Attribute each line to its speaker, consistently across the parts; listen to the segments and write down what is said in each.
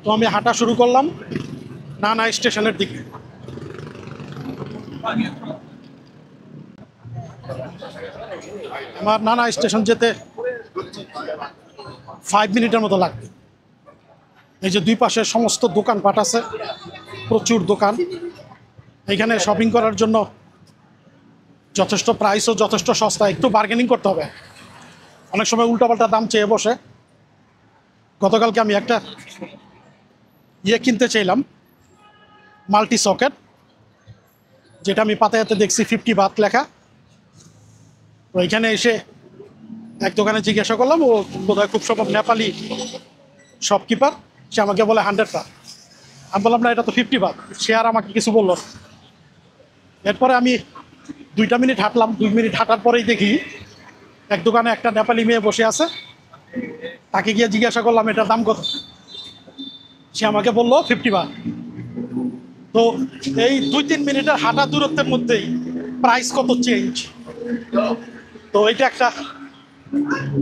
Speaker 1: তো আমি হাঁটা শুরু করলাম নানা স্টেশনের দিকে। আমার নানা স্টেশন যেতে 5 মিনিটের মতো লাগবে। এই যে দুই পাশে সমস্ত দোকানপাট আছে, প্রচুর দোকান। এখানে শপিং করার জন্য যথেষ্ট প্রাইসও যথেষ্ট সস্তা, একটু বার্গেনিং করতে হবে। অনেক সময় উল্টাপাল্টা দাম চেয়ে বসে। গতকালকে আমি একটা কিনতে চাইলাম, মাল্টি সকেট, যেটা আমি পাতায়াতে দেখছি 50 বাত লেখা। ওইখানে এসে এক দোকানে জিজ্ঞাসা করলাম, ও বোধহয় খুব সম্ভব নেপালি শপকিপার, সে আমাকে বলে 100 বাত। আমি বললাম না, এটা তো 50 বাত। সে আর আমাকে কিছু বললো না। এরপরে আমি 2 মিনিট হাঁটলাম। 2 মিনিট হাঁটার পরেই দেখি এক দোকানে একটা নেপালি মেয়ে বসে আছে। তাকে গিয়ে জিজ্ঞাসা করলাম এটার দাম কত। সে আমাকে বললো 50 বাত। তো এই 2-3 মিনিটের হাঁটা দূরত্বের মধ্যেই প্রাইস কত চেঞ্জ। তো এটা একটা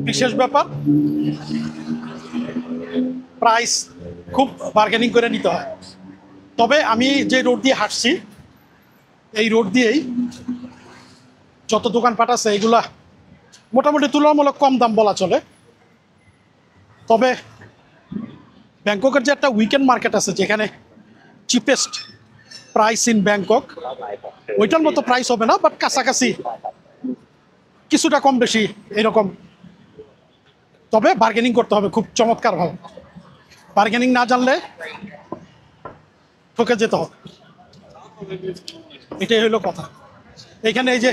Speaker 1: বিশেষ ব্যাপার। প্রাইস খুব বার্গেনিং করে নিতে হয়। তবে আমি যে রোড দিয়ে হাঁটছি, এই রোড দিয়েই যত দোকানপাট আছে এগুলা মোটামুটি তুলনামূলক কম দাম বলা চলে। তবে ব্যাংককের যে একটা উইকেন্ড মার্কেট আছে, যেখানে চিপেস্ট প্রাইস ইন ব্যাংকক, ওইটার মতো প্রাইস হবে না, বাট কাছাকাছি কিছুটা কম বেশি এরকম। তবে বার্গেনিং করতে হবে খুব চমৎকারভাবে। বার্গেনিং না জানলে ঠকে যেতে হবে। এটাই হলো কথা। এখানে এই যে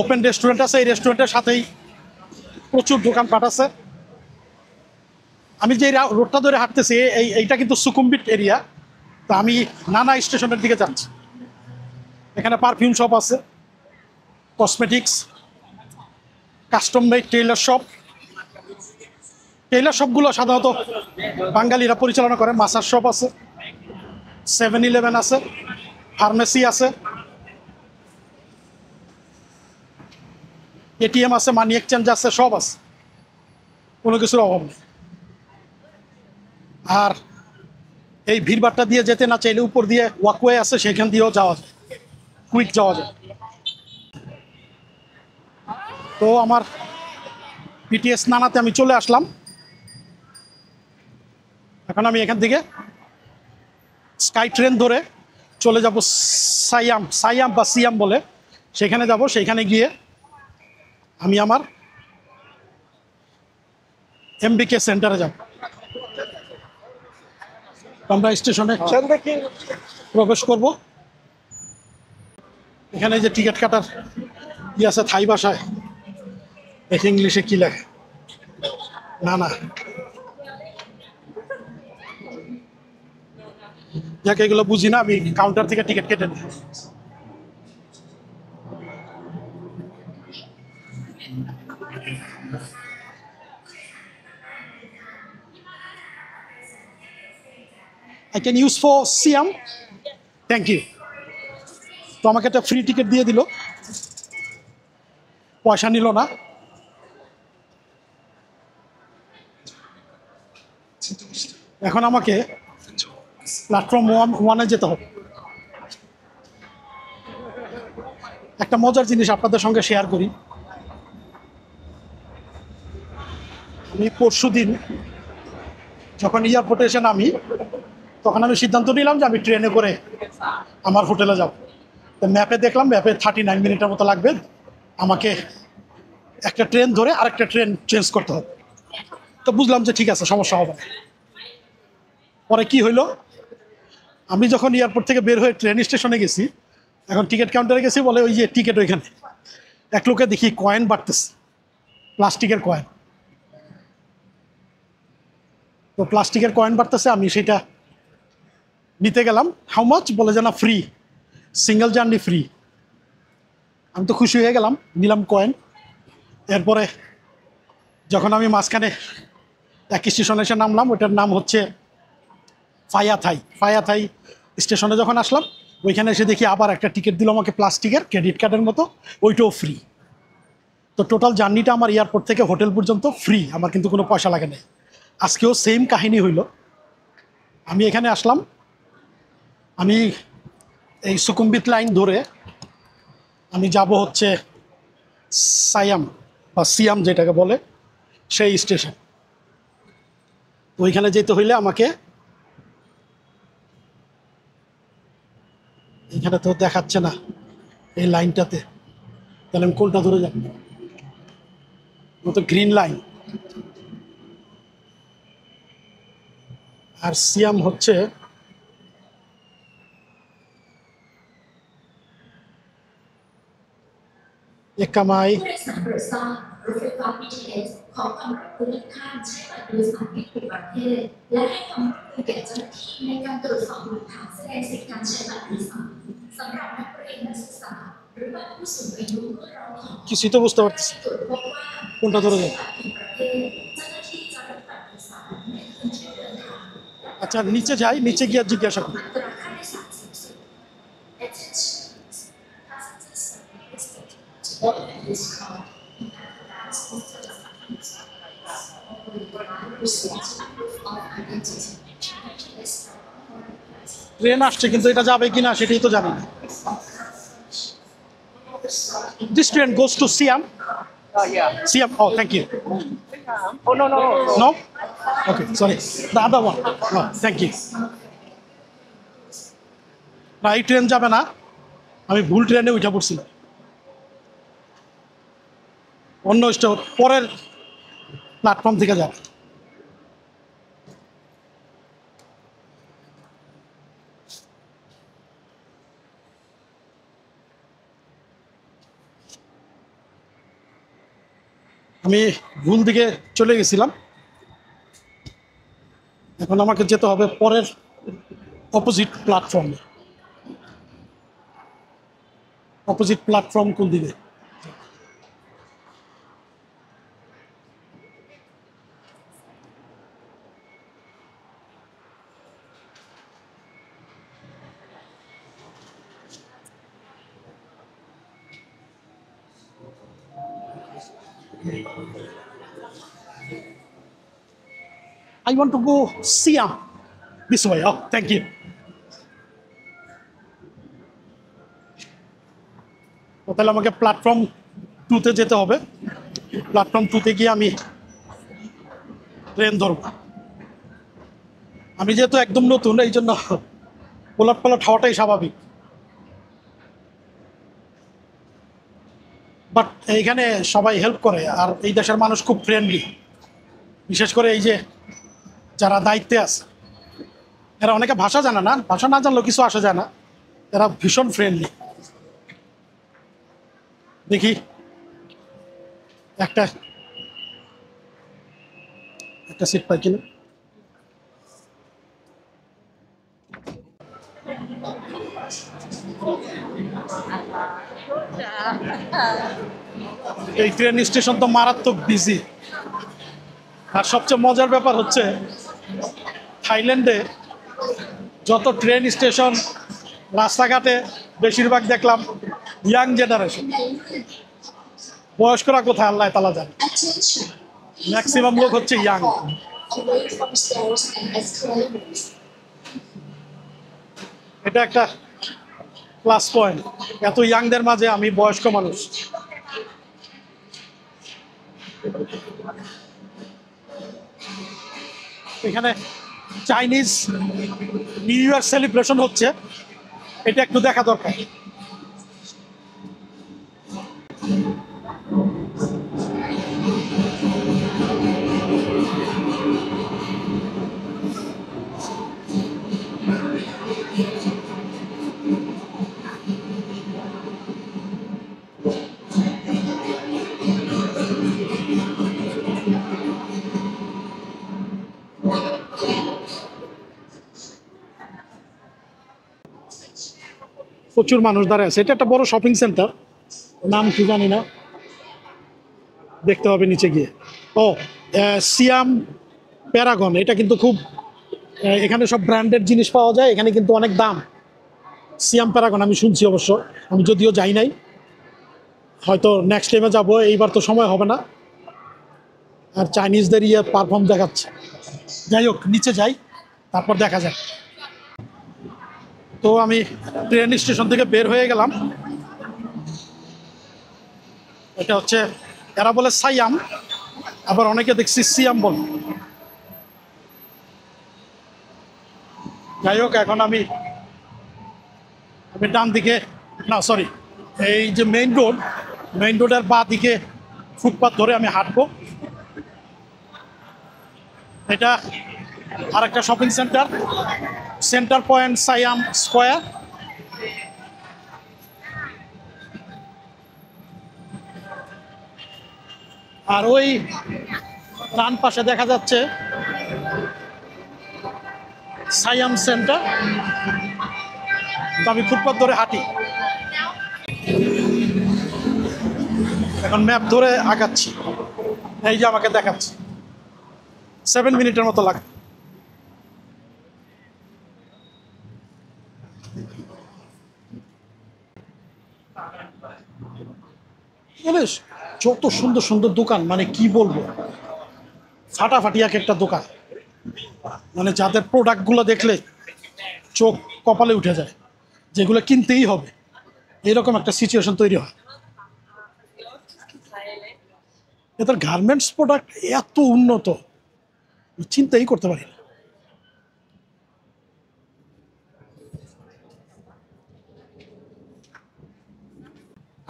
Speaker 1: ওপেন রেস্টুরেন্ট আছে, এই রেস্টুরেন্টের সাথেই প্রচুর দোকানপাট আছে। আমি যে রোডটা ধরে হাঁটতেছি এইটা কিন্তু সুকুমবিট এরিয়া। তো আমি নানা স্টেশনের দিকে যাচ্ছি। এখানে পারফিউম শপ আছে, cosmetics, custom made tailor shop. Tailor শপগুলো সাধারণত বাঙালিরা পরিচালনা করে। মাসার শপ আছে, 7-Eleven আছে, ফার্মেসি আছে, এটিএম আছে, মানি এক্সচেঞ্জ আছে, সব আছে, কোনো কিছুর অভাব নেই। আর এই ভিড়ভাট্টা দিয়ে যেতে না চাইলে উপর দিয়ে ওয়াকওয়ে আছে, সেখান দিয়েও যাওয়া যায়, কুইক যাওয়া যায়। তো আমার বিটিএস নানাতে আমি চলে আসলাম। এখন আমি এখান থেকে স্কাই ট্রেন ধরে চলে যাব সায়াম বা সিয়াম বলে, সেখানে যাব। সেইখানে গিয়ে আমি আমার এমবিকে সেন্টারে যাব। আমরা স্টেশনে প্রবেশ করব। এখানে যে টিকিট কাটার আছে থাই ভাষায়, দেখি ইংলিশে কি লেখে। না যাকে এগুলো বুঝি না, আমি কাউন্টার থেকে টিকিট কেটে নিই। I can use for Siam. Thank you. তো আমাকে একটা ফ্রি টিকিট দিয়ে দিল, পয়সা নিল না। এখন আমাকে প্ল্যাটফর্ম 1-এ যেতে হবে। একটা মজার জিনিস আপনাদের সঙ্গে শেয়ার করি। আমি পরশুদিন যখন এয়ারপোর্টে এসে নামি, তখন আমি সিদ্ধান্ত নিলাম যে আমি ট্রেনে করে আমার হোটেলে যাব। তো ম্যাপে দেখলাম, ম্যাপে 39 মিনিটের মতো লাগবে। আমাকে একটা ট্রেন ধরে আরেকটা ট্রেন চেঞ্জ করতে হবে। তো বুঝলাম যে ঠিক আছে, সমস্যা হবে না। পরে কি হইলো, আমি যখন এয়ারপোর্ট থেকে বের হয়ে ট্রেন স্টেশনে গেছি, এখন টিকিট কাউন্টারে গেছি, বলে ওই যে টিকিট ওইখানে। এক লোকে দেখি কয়েন বাড়তেছে, প্লাস্টিকের কয়েন। তো প্লাস্টিকের কয়েন বাড়তেছে, আমি সেটা নিতে গেলাম। হাউ মাচ বলে যে না, ফ্রি, সিঙ্গেল জার্নি ফ্রি। আমি তো খুশি হয়ে গেলাম, নিলাম কয়েন। এরপরে যখন আমি মাঝখানে এক স্টেশনে এসে নামলাম, ওইটার নাম হচ্ছে ফায়াথাই স্টেশনে যখন আসলাম, ওইখানে এসে দেখি আবার একটা টিকিট দিল আমাকে, প্লাস্টিকের ক্রেডিট কার্ডের মতো, ওইটাও ফ্রি। তো টোটাল জার্নিটা আমার এয়ারপোর্ট থেকে হোটেল পর্যন্ত ফ্রি, আমার কিন্তু কোনো পয়সা লাগে নাই। আজকেও সেম কাহিনী হইল। আমি এখানে আসলাম, আমি এই সুকুম্বিত লাইন ধরে আমি যাব হচ্ছে সায়াম বা সিয়াম যেটাকে বলে সেই স্টেশন। ওইখানে যেতে হইলে আমাকে, এখানে তো দেখাচ্ছে না এই লাইনটাতে, তাহলে আমি কোনটা ধরে যাব? ও তো গ্রিন লাইন। আর সিয়াম হচ্ছে একামাই।
Speaker 2: ผู้โดยสารโปรดทราบรถไฟฟ้า BTS ขอความร่วมมือทุกท่านใช้บัตรโดยสารที่ถูกประเภทและให้ความร่วมมือแก่เจ้าหน้าที่ในการตรวจสอบหลักฐานแสดงสิทธิการใช้บัตรโดยสารสำหรับนักเรียนนักศึกษาหรือว่าผู้สูงอายุเมื่อร้องขอ
Speaker 1: কিছুই তো বুঝতে পারতেছি
Speaker 2: ตรวจพบว่า
Speaker 1: কোনটা ধরে যাব।
Speaker 2: บัตรผิดประเภทเจ้าหน้าที่จะรับบัตรโดยสารในคืนที่เดินทาง
Speaker 1: আচ্ছা নিচে যাই, নিচে গিয়ে জিজ্ঞাসা করি।
Speaker 2: อัตราค่าโดยสารสูงสุด Attention passengers are requested to board this car in advance of the flight. We provide receipts proof of identity to BTS or place.
Speaker 1: Train আসছে কিন্তু এটা যাবে কিনা সেটাই তো জানি না। This train goes to Siam.
Speaker 3: Yeah.
Speaker 1: Siam. Oh, thank you.
Speaker 3: Oh, no, no.
Speaker 1: No? Okay, sorry. The other one. No, thank you. না, এই ট্রেন যাবে না, আমি ভুল ট্রেনে উঠে পড়ছিলাম। অন্য পরের প্ল্যাটফর্ম থেকে যাবে। আমি ভুল দিকে চলে গেছিলাম, এখন আমাকে যেতে হবে পরের অপোজিট প্ল্যাটফর্মে। অপোজিট প্ল্যাটফর্ম কোন দিকে? I want to go Siam. This way. Oh, thank you. তাহলে আমাকে প্ল্যাটফর্ম 2-তে যেতে হবে। প্ল্যাটফর্ম 2-তে গিয়ে আমি ট্রেন ধরব। আমি যেহেতু একদম নতুন, এই জন্য ওলটপালট হওয়াটাই স্বাভাবিক। বাট এইখানে সবাই হেল্প করে, আর এই দেশের মানুষ খুব ফ্রেন্ডলি। বিশেষ করে এই যে যারা দায়িত্বে আছে, এরা অনেকে ভাষা জানে না, ভাষা না জানলেও কিছু আসা যায় না, এরা ভীষণ ফ্রেন্ডলি। দেখি একটা সিট পাই কিনা। এই ট্রেন স্টেশন তো মারাত্মক বিজি। আর সবচেয়ে মজার ব্যাপার হচ্ছে থাইল্যান্ডে যত ট্রেন স্টেশন, রাস্তাঘাটে বেশিরভাগ দেখলাম ইয়াং জেনারেশন। বয়স্করা কোথায় আল্লাহ তাআলা জানে,
Speaker 2: Attention.
Speaker 1: ম্যাক্সিমাম লোক হচ্ছে young.
Speaker 2: Away from stairs and escalators.
Speaker 1: এটা একটা প্লাস পয়েন্ট, এত ইয়াংদের মাঝে আমি বয়স্ক মানুষ। এখানে চাইনিজ নিউ ইয়ার সেলিব্রেশন হচ্ছে, এটা একটু দেখা দরকার। প্রচুর মানুষ দাঁড়ায় আছে। এটা একটা বড় শপিং সেন্টার, নাম কি জানি না, দেখতে হবে নিচে গিয়ে। ও সিয়াম প্যারাগন, এটা কিন্তু খুব, এখানে সব ব্র্যান্ডেড জিনিস পাওয়া যায়, এখানে কিন্তু অনেক দাম। সিয়াম প্যারাগন আমি শুনছি, অবশ্য আমি যদিও যাই নাই, হয়তো নেক্সট টাইমে যাবো, এইবার তো সময় হবে না। আর চাইনিজদের পারফর্ম দেখাচ্ছে। যাই হোক, নিচে যাই, তারপর দেখা যাক। তো আমি ট্রেন স্টেশন থেকে বের হয়ে গেলাম। এটা হচ্ছে, এরা বলে সাইয়াম, আবার অনেকে দেখছি সিয়াম বলে। যাই হোক, এখন আমি ডান দিকে, না সরি, এই যে মেইন রোডের বাঁ দিকে ফুটপাথ ধরে আমি হাঁটবো। এটা আরেকটা shopping centre, centre point Siam square. আর ওই ডান পাশে দেখা যাচ্ছে সাইয়াম সেন্টার। তো আমি ফুটপাথ ধরে হাঁটি, এখন ম্যাপ ধরে আগাচ্ছি। এই যে আমাকে দেখাচ্ছে 7 মিনিটের মতো লাগে। জানিস, যত সুন্দর সুন্দর দোকান, মানে কি বলবো, ফাটাফাটি এক একটা দোকান, মানে যাদের প্রোডাক্টগুলো দেখলে চোখ কপালে উঠে যায়, যেগুলো কিনতেই হবে, এরকম একটা সিচুয়েশন তৈরি হয়। এদের গার্মেন্টস প্রোডাক্ট এত উন্নত, চিন্তাই করতে পারি না।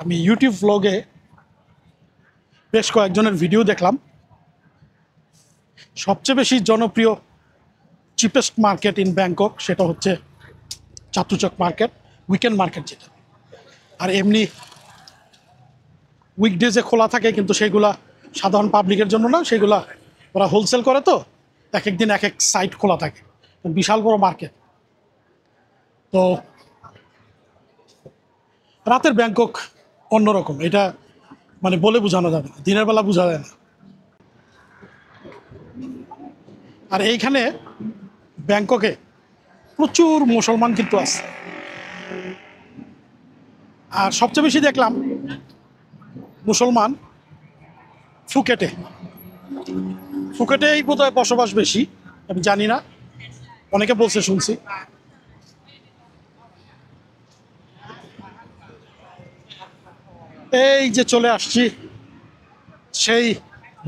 Speaker 1: আমি ইউটিউব ব্লগে বেশ কয়েকজনের ভিডিও দেখলাম। সবচেয়ে বেশি জনপ্রিয় চিপেস্ট মার্কেট ইন ব্যাংকক সেটা হচ্ছে চাতুচক মার্কেট, উইকেন্ড মার্কেট যেটা। আর এমনি উইকডেজে খোলা থাকে, কিন্তু সেগুলা সাধারণ পাবলিকের জন্য না, সেগুলা ওরা হোলসেল করে, তো এক এক দিন এক এক সাইট খোলা থাকে, বিশাল বড় মার্কেট। তো রাতের ব্যাংকক অন্যরকম, এটা মানে বলে বোঝানো যাবে না, দিনের বেলা বোঝা যায় না। আর এইখানে ব্যাংককে প্রচুর মুসলমান কিন্তু আছে। আর সবচেয়ে বেশি দেখলাম মুসলমান ফুকেটেই বোধহয় বসবাস বেশি, আমি জানি না, অনেকে বলছে, শুনছি। এই যে চলে আসছি সেই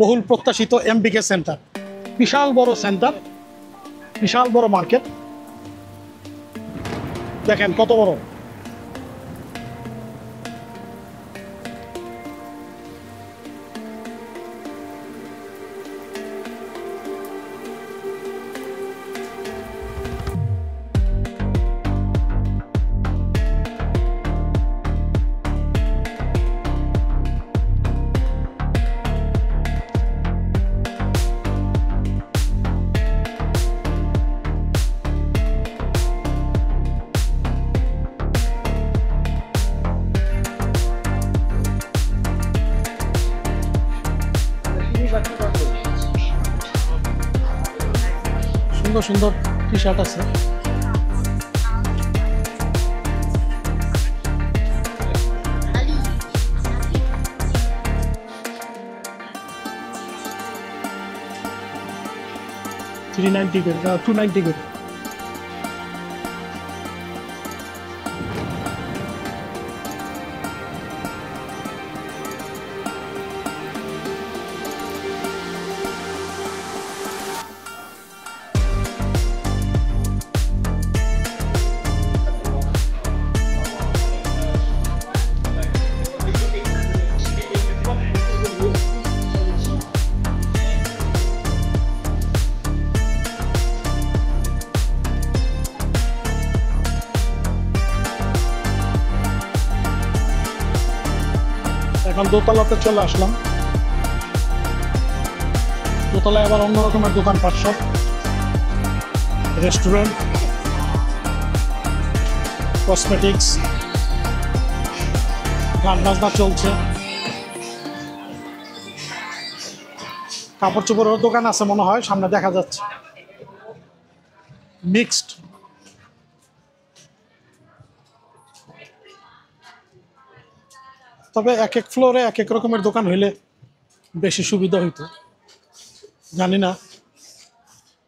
Speaker 1: বহুল প্রত্যাশিত এমবিকে সেন্টার। বিশাল বড় সেন্টার, বিশাল বড় মার্কেট, দেখেন কত বড়। সুন্দর সুন্দর টি শার্ট আছে। $390 করে, $290 করে। এখন দোতলাতে চলে আসলাম। দোতলায় আবার অন্য রকমের দোকানপাট, সব রেস্টুরেন্ট, কসমেটিক্স, গান বাজনা চলছে। কাপড় চোপড়ের দোকান আছে মনে হয়, সামনে দেখা যাচ্ছে। মিক্সড। তবে এক এক ফ্লোরে এক এক রকমের দোকান হইলে বেশি সুবিধা হইতো, জানি না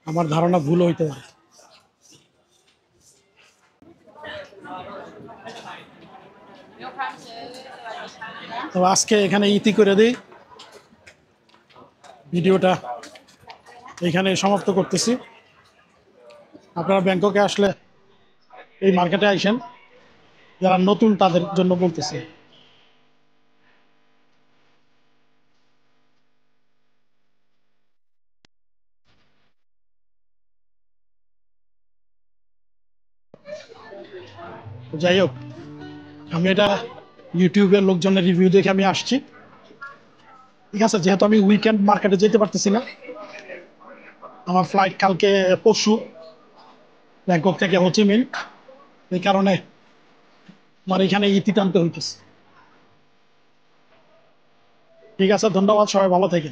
Speaker 1: আমার ধারণা ভুল হইতে পারে। তো আজকে এখানে ইতি করে দিই, ভিডিওটা এখানে সমাপ্ত করতেছি। আপনারা ব্যাংককে আসলে এই মার্কেটে আইসেন, যারা নতুন তাদের জন্য বলতেছি। যাই হোক, আমি এটা ইউটিউবের লোকজনের রিভিউ দেখে আমি আসছি, ঠিক আছে। যেহেতু আমি উইকেন্ড মার্কেটে যেতে পারতেছি না, আমার ফ্লাইট কালকে পরশু ব্যাংকক থেকে হোচিমিন, এই কারণে আমার এখানে ইতি টানতে হইতেছে। ঠিক আছে, ধন্যবাদ, সবাই ভালো থেকে।